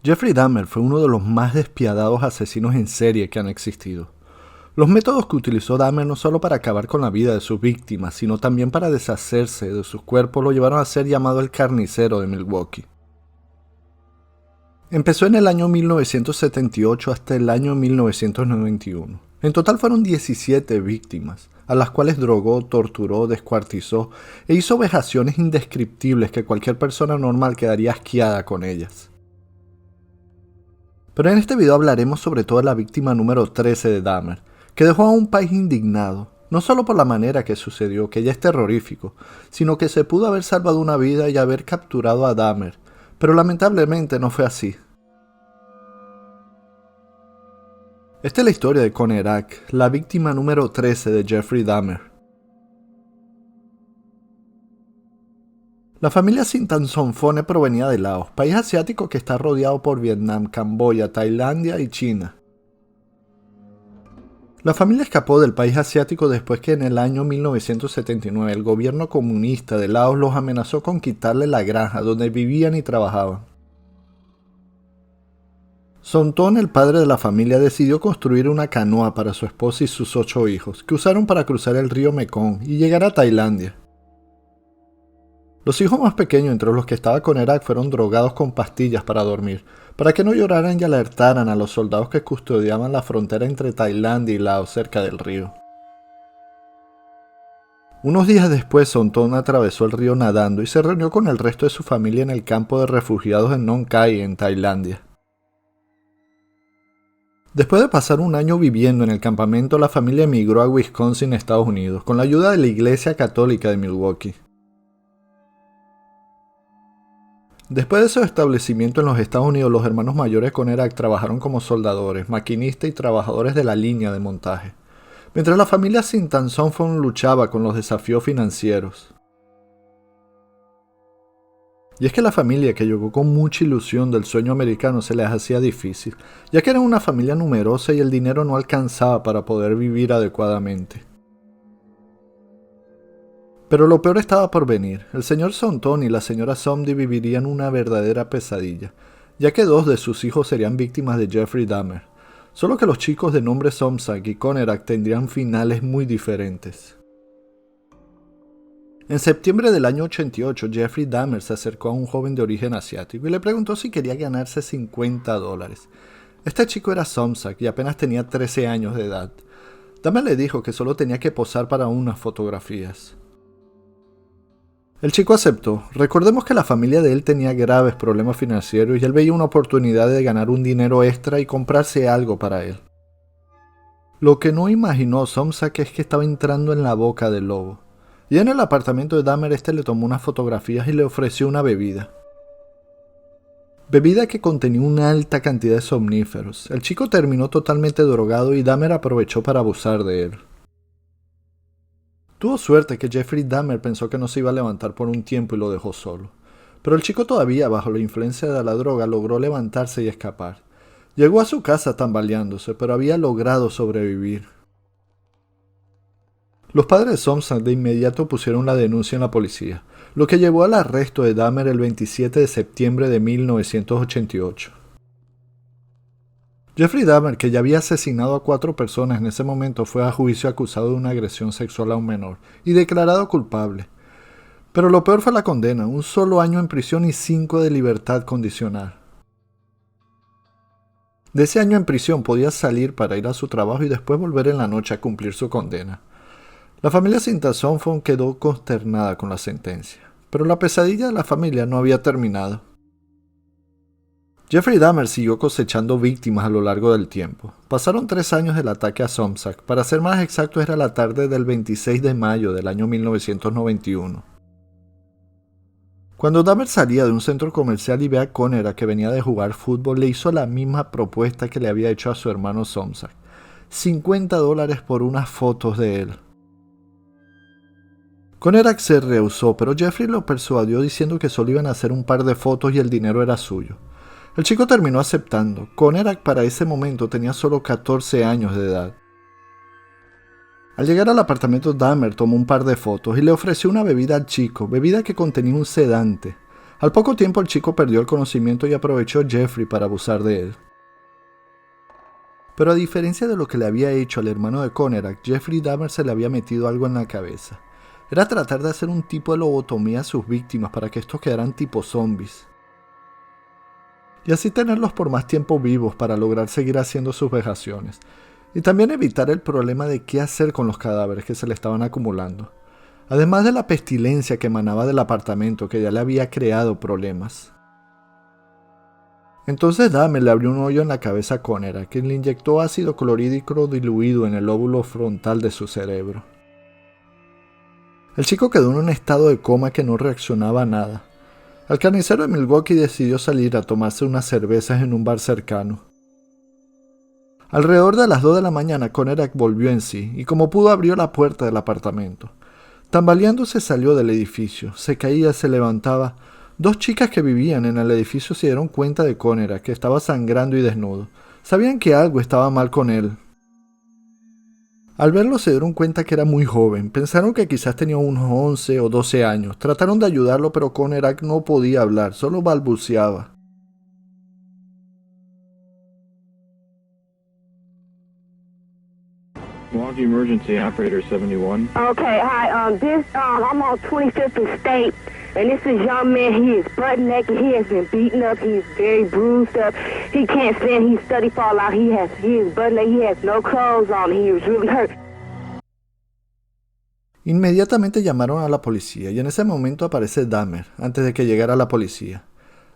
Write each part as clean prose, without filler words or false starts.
Jeffrey Dahmer fue uno de los más despiadados asesinos en serie que han existido. Los métodos que utilizó Dahmer no solo para acabar con la vida de sus víctimas, sino también para deshacerse de sus cuerpos lo llevaron a ser llamado el carnicero de Milwaukee. Empezó en el año 1978 hasta el año 1991. En total fueron 17 víctimas, a las cuales drogó, torturó, descuartizó e hizo vejaciones indescriptibles que cualquier persona normal quedaría asqueada con ellas. Pero en este video hablaremos sobre todo de la víctima número 13 de Dahmer, que dejó a un país indignado, no solo por la manera que sucedió, que ya es terrorífico, sino que se pudo haber salvado una vida y haber capturado a Dahmer, pero lamentablemente no fue así. Esta es la historia de Conerak, la víctima número 13 de Jeffrey Dahmer. La familia Sintansonfone provenía de Laos, país asiático que está rodeado por Vietnam, Camboya, Tailandia y China. La familia escapó del país asiático después que en el año 1979 el gobierno comunista de Laos los amenazó con quitarle la granja donde vivían y trabajaban. Somton, el padre de la familia, decidió construir una canoa para su esposa y sus 8 hijos, que usaron para cruzar el río Mekong y llegar a Tailandia. Los hijos más pequeños entre los que estaba Conerak fueron drogados con pastillas para dormir, para que no lloraran y alertaran a los soldados que custodiaban la frontera entre Tailandia y Laos cerca del río. Unos días después, Somton atravesó el río nadando y se reunió con el resto de su familia en el campo de refugiados en Nong Khai, en Tailandia. Después de pasar un año viviendo en el campamento, la familia emigró a Wisconsin, Estados Unidos, con la ayuda de la Iglesia Católica de Milwaukee. Después de su establecimiento en los Estados Unidos, los hermanos mayores de Conerak trabajaron como soldadores, maquinistas y trabajadores de la línea de montaje, mientras la familia Sintansonfone luchaba con los desafíos financieros. Y es que la familia, que llegó con mucha ilusión del sueño americano, se les hacía difícil, ya que eran una familia numerosa y el dinero no alcanzaba para poder vivir adecuadamente. Pero lo peor estaba por venir. El señor Somton y la señora Somdi vivirían una verdadera pesadilla, ya que 2 de sus hijos serían víctimas de Jeffrey Dahmer, solo que los chicos de nombre Somsak y Conerak tendrían finales muy diferentes. En septiembre del año 88, Jeffrey Dahmer se acercó a un joven de origen asiático y le preguntó si quería ganarse $50. Este chico era Somsak y apenas tenía 13 años de edad. Dahmer le dijo que solo tenía que posar para unas fotografías. El chico aceptó. Recordemos que la familia de él tenía graves problemas financieros y él veía una oportunidad de ganar un dinero extra y comprarse algo para él. Lo que no imaginó Somsak es que estaba entrando en la boca del lobo. Y en el apartamento de Dahmer le tomó unas fotografías y le ofreció una bebida. Bebida que contenía una alta cantidad de somníferos. El chico terminó totalmente drogado y Dahmer aprovechó para abusar de él. Tuvo suerte que Jeffrey Dahmer pensó que no se iba a levantar por un tiempo y lo dejó solo. Pero el chico, todavía bajo la influencia de la droga, logró levantarse y escapar. Llegó a su casa tambaleándose, pero había logrado sobrevivir. Los padres de Somsak de inmediato pusieron la denuncia en la policía, lo que llevó al arresto de Dahmer el 27 de septiembre de 1988. Jeffrey Dahmer, que ya había asesinado a 4 personas en ese momento, fue a juicio acusado de una agresión sexual a un menor y declarado culpable. Pero lo peor fue la condena, un solo año en prisión y 5 de libertad condicional. De ese año en prisión podía salir para ir a su trabajo y después volver en la noche a cumplir su condena. La familia Sintansonfone quedó consternada con la sentencia, pero la pesadilla de la familia no había terminado. Jeffrey Dahmer siguió cosechando víctimas a lo largo del tiempo. Pasaron 3 años del ataque a Somsak, para ser más exacto era la tarde del 26 de mayo del año 1991. Cuando Dahmer salía de un centro comercial y ve a Conerak, que venía de jugar fútbol, le hizo la misma propuesta que le había hecho a su hermano Somsak: $50 por unas fotos de él. Conerak se rehusó, pero Jeffrey lo persuadió diciendo que solo iban a hacer un par de fotos y el dinero era suyo. El chico terminó aceptando. Conerak para ese momento tenía solo 14 años de edad. Al llegar al apartamento, Dahmer tomó un par de fotos y le ofreció una bebida al chico, bebida que contenía un sedante. Al poco tiempo el chico perdió el conocimiento y aprovechó Jeffrey para abusar de él. Pero a diferencia de lo que le había hecho al hermano de Conerak, Jeffrey Dahmer se le había metido algo en la cabeza. Era tratar de hacer un tipo de lobotomía a sus víctimas para que estos quedaran tipo zombies. Y así tenerlos por más tiempo vivos para lograr seguir haciendo sus vejaciones. Y también evitar el problema de qué hacer con los cadáveres que se le estaban acumulando. Además de la pestilencia que emanaba del apartamento que ya le había creado problemas. Entonces Dahmer le abrió un hoyo en la cabeza a Conerak, quien le inyectó ácido clorhídrico diluido en el lóbulo frontal de su cerebro. El chico quedó en un estado de coma que no reaccionaba a nada. El carnicero de Milwaukee decidió salir a tomarse unas cervezas en un bar cercano. Alrededor de las 2 de la mañana, Conerak volvió en sí y como pudo abrió la puerta del apartamento. Tambaleándose salió del edificio, se caía, se levantaba. 2 chicas que vivían en el edificio se dieron cuenta de Conerak, que estaba sangrando y desnudo. Sabían que algo estaba mal con él. Al verlo se dieron cuenta que era muy joven, pensaron que quizás tenía unos 11 o 12 años. Trataron de ayudarlo, pero Conerak no podía hablar, solo balbuceaba. Milwaukee Emergency Operator 71. Okay, hi, I'm on 25th and State, and this is young man. He is butt naked. He has been beaten up. He is very bruised up. He can't stand. He's study fall out. He is butt naked. He has no clothes on. He was really hurt. Inmediatamente llamaron a la policía y en ese momento aparece Dahmer, antes de que llegara la policía.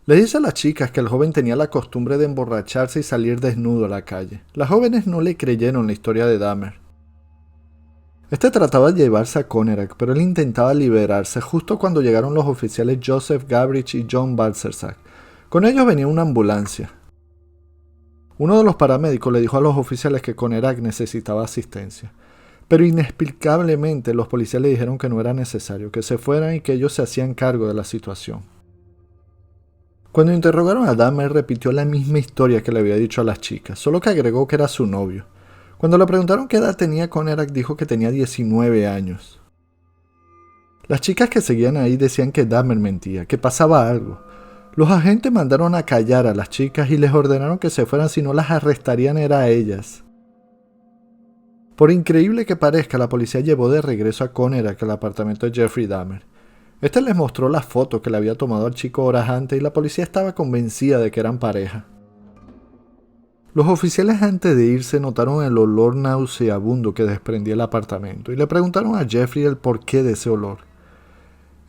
Le dice a las chicas que el joven tenía la costumbre de emborracharse y salir desnudo a la calle. Las jóvenes no le creyeron la historia de Dahmer. Este trataba de llevarse a Conerak, pero él intentaba liberarse justo cuando llegaron los oficiales Joseph Gabrich y John Balcerzak. Con ellos venía una ambulancia. Uno de los paramédicos le dijo a los oficiales que Conerak necesitaba asistencia, pero inexplicablemente los policías le dijeron que no era necesario, que se fueran y que ellos se hacían cargo de la situación. Cuando interrogaron a Dahmer repitió la misma historia que le había dicho a las chicas, solo que agregó que era su novio. Cuando le preguntaron qué edad tenía Conerak, dijo que tenía 19 años. Las chicas que seguían ahí decían que Dahmer mentía, que pasaba algo. Los agentes mandaron a callar a las chicas y les ordenaron que se fueran, si no las arrestarían era a ellas. Por increíble que parezca, la policía llevó de regreso a Conerak al apartamento de Jeffrey Dahmer. Este les mostró las fotos que le había tomado al chico horas antes y la policía estaba convencida de que eran pareja. Los oficiales antes de irse notaron el olor nauseabundo que desprendía el apartamento y le preguntaron a Jeffrey el porqué de ese olor.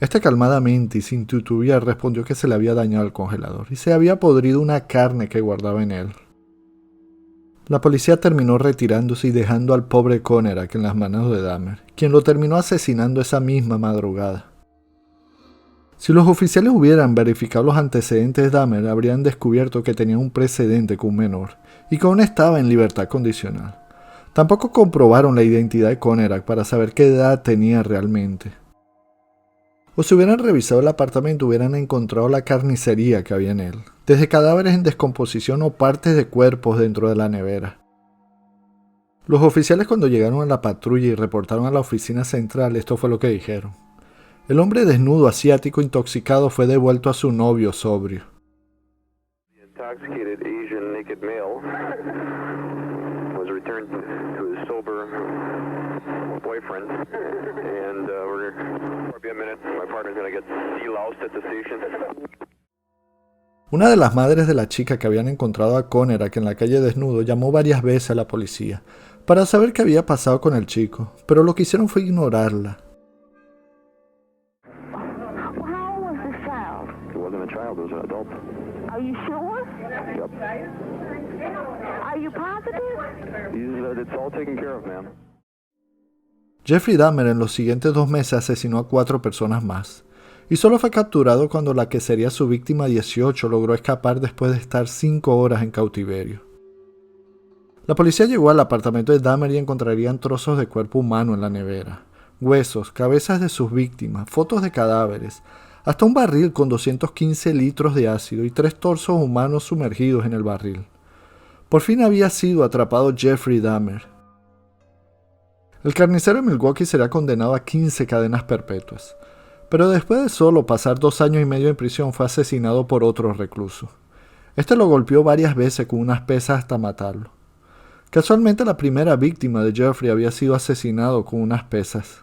Este calmadamente y sin titubear respondió que se le había dañado el congelador y se había podrido una carne que guardaba en él. La policía terminó retirándose y dejando al pobre Conerak en las manos de Dahmer, quien lo terminó asesinando esa misma madrugada. Si los oficiales hubieran verificado los antecedentes de Dahmer, habrían descubierto que tenía un precedente con un menor y que aún estaba en libertad condicional. Tampoco comprobaron la identidad de Conerak para saber qué edad tenía realmente. O si hubieran revisado el apartamento, hubieran encontrado la carnicería que había en él, desde cadáveres en descomposición o partes de cuerpos dentro de la nevera. Los oficiales, cuando llegaron a la patrulla y reportaron a la oficina central, esto fue lo que dijeron. El hombre desnudo asiático intoxicado fue devuelto a su novio sobrio. Intoxicated Asian naked male was returned to his sober boyfriend, and we're gonna be a minute. My partner's gonna get deloused at the station. Una de las madres de la chica que habían encontrado a Conerak en la calle desnudo llamó varias veces a la policía para saber qué había pasado con el chico, pero lo que hicieron fue ignorarla. Child was an adult. Are you sure? Yep. Are you positive? It's all taken care of, ma'am. Jeffrey Dahmer en los siguientes 2 meses asesinó a 4 personas más, y solo fue capturado cuando la que sería su víctima 18 logró escapar después de estar 5 horas en cautiverio. La policía llegó al apartamento de Dahmer y encontrarían trozos de cuerpo humano en la nevera, huesos, cabezas de sus víctimas, fotos de cadáveres, hasta un barril con 215 litros de ácido y 3 torsos humanos sumergidos en el barril. Por fin había sido atrapado Jeffrey Dahmer. El carnicero de Milwaukee será condenado a 15 cadenas perpetuas, pero después de solo pasar 2 años y medio en prisión fue asesinado por otro recluso. Este lo golpeó varias veces con unas pesas hasta matarlo. Casualmente la primera víctima de Jeffrey había sido asesinado con unas pesas.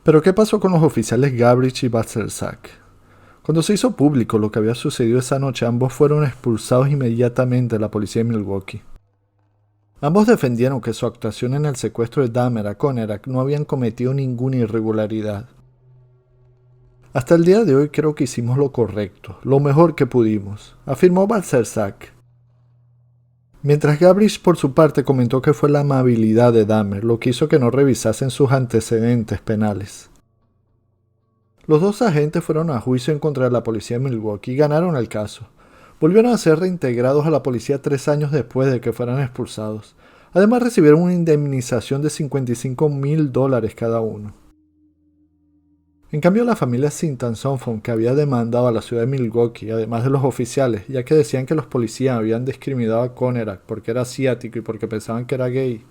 Pero ¿qué pasó con los oficiales Gabrich y Balcersak? Cuando se hizo público lo que había sucedido esa noche, ambos fueron expulsados inmediatamente de la policía de Milwaukee. Ambos defendieron que su actuación en el secuestro de Dahmer a Conerak no habían cometido ninguna irregularidad. Hasta el día de hoy creo que hicimos lo correcto, lo mejor que pudimos, afirmó Balcersak. Mientras Gabrich por su parte comentó que fue la amabilidad de Dahmer lo que hizo que no revisasen sus antecedentes penales. Los dos agentes fueron a juicio en contra de la policía de Milwaukee y ganaron el caso. Volvieron a ser reintegrados a la policía 3 años después de que fueran expulsados. Además recibieron una indemnización de $55,000 cada uno. En cambio, la familia Sintan-Sonfon, que había demandado a la ciudad de Milwaukee, además de los oficiales, ya que decían que los policías habían discriminado a Conerak porque era asiático y porque pensaban que era gay,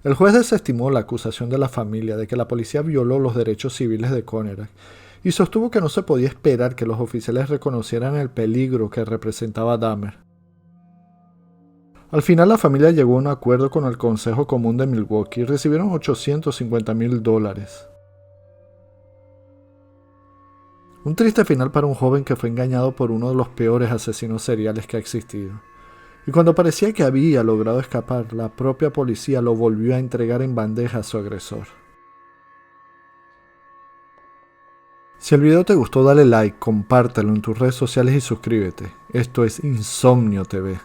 el juez desestimó la acusación de la familia de que la policía violó los derechos civiles de Conerak y sostuvo que no se podía esperar que los oficiales reconocieran el peligro que representaba Dahmer. Al final la familia llegó a un acuerdo con el Consejo Común de Milwaukee y recibieron $850,000. Un triste final para un joven que fue engañado por uno de los peores asesinos seriales que ha existido. Y cuando parecía que había logrado escapar, la propia policía lo volvió a entregar en bandeja a su agresor. Si el video te gustó, dale like, compártelo en tus redes sociales y suscríbete. Esto es Insomnio TV.